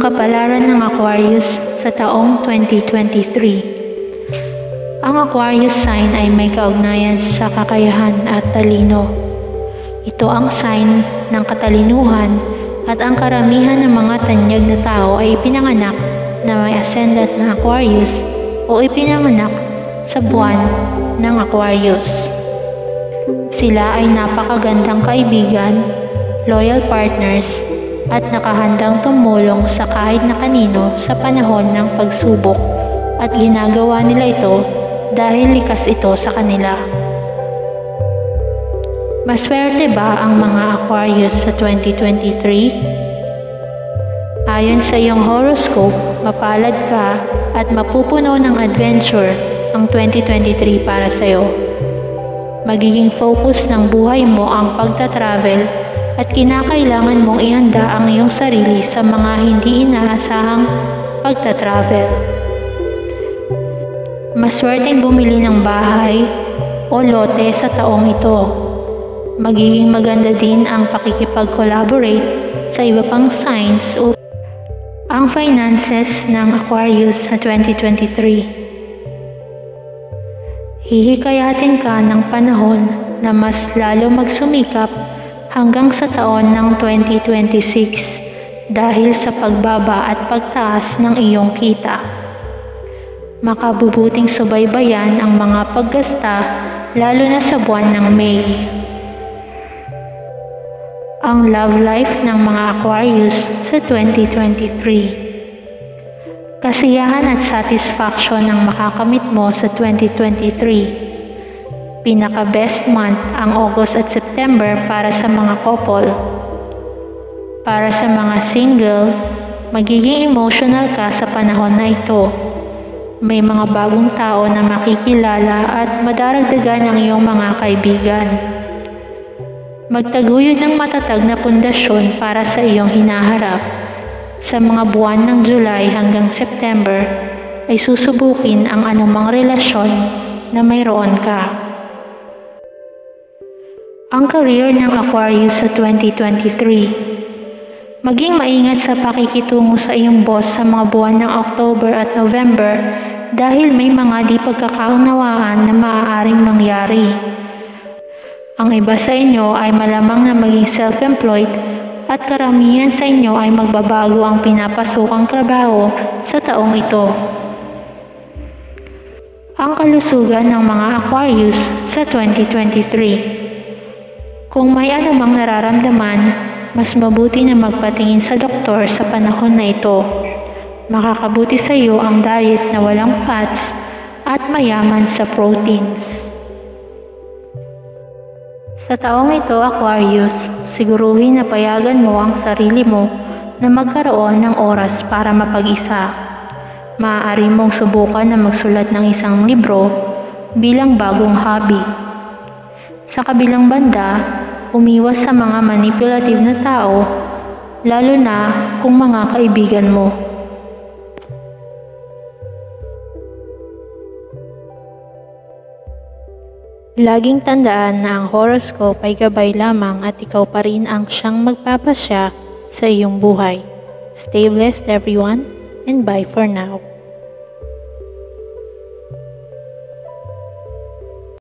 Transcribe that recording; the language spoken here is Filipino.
kapalaran ng Aquarius sa taong 2023. Ang Aquarius sign ay may kaugnayan sa kakayahan at talino. Ito ang sign ng katalinuhan at ang karamihan ng mga tanyag na tao ay ipinanganak na may ascendant na Aquarius o ipinanganak sa buwan ng Aquarius. Sila ay napakagandang kaibigan, loyal partners, at nakahandang tumulong sa kahit na kanino sa panahon ng pagsubok at ginagawa nila ito dahil likas ito sa kanila. Maswerte ba ang mga Aquarius sa 2023? Ayon sa iyong horoscope, mapalad ka at mapupuno ng adventure ang 2023 para sa iyo. Magiging focus ng buhay mo ang pagta-travel at kinakailangan mong ihanda ang iyong sarili sa mga hindi inaasahang pagta-travel. Maswerteng bumili ng bahay o lote sa taong ito. Magiging maganda din ang pakikipag-collaborate sa iba pang signs o ang finances ng Aquarius sa 2023. Hihikayatin ka ng panahon na mas lalo magsumikap hanggang sa taon ng 2026 dahil sa pagbaba at pagtaas ng iyong kita. Makabubuting subaybayan ang mga paggasta lalo na sa buwan ng May. Ang love life ng mga Aquarius sa 2023. Kasiyahan at satisfaction ang makakamit mo sa 2023. Pinaka-best month ang August at September para sa mga couple. Para sa mga single, magiging emotional ka sa panahon na ito. May mga bagong tao na makikilala at madaragdagan ang iyong mga kaibigan. Magtaguyod ng matatag na pundasyon para sa iyong hinaharap. Sa mga buwan ng July hanggang September ay susubukin ang anumang relasyon na mayroon ka. Ang career ng Aquarius sa 2023. Maging maingat sa pakikitungo sa iyong boss sa mga buwan ng October at November dahil may mga di pagkakaunawaan na maaaring mangyari. Ang iba sa inyo ay malamang na maging self-employed at karamihan sa inyo ay magbabago ang pinapasukang trabaho sa taong ito. Ang kalusugan ng mga Aquarius sa 2023. Kung may anumang nararamdaman, mas mabuti na magpatingin sa doktor sa panahon na ito. Makakabuti sa iyo ang diet na walang fats at mayaman sa proteins. Sa taong ito, Aquarius, siguruhin na payagan mo ang sarili mo na magkaroon ng oras para mapag-isa. Maaari mong subukan na magsulat ng isang libro bilang bagong hobby. Sa kabilang banda, umiwas sa mga manipulative na tao, lalo na kung mga kaibigan mo. Laging tandaan na ang horoscope ay gabay lamang at ikaw pa rin ang siyang magpapasya sa iyong buhay. Stay blessed everyone, and bye for now.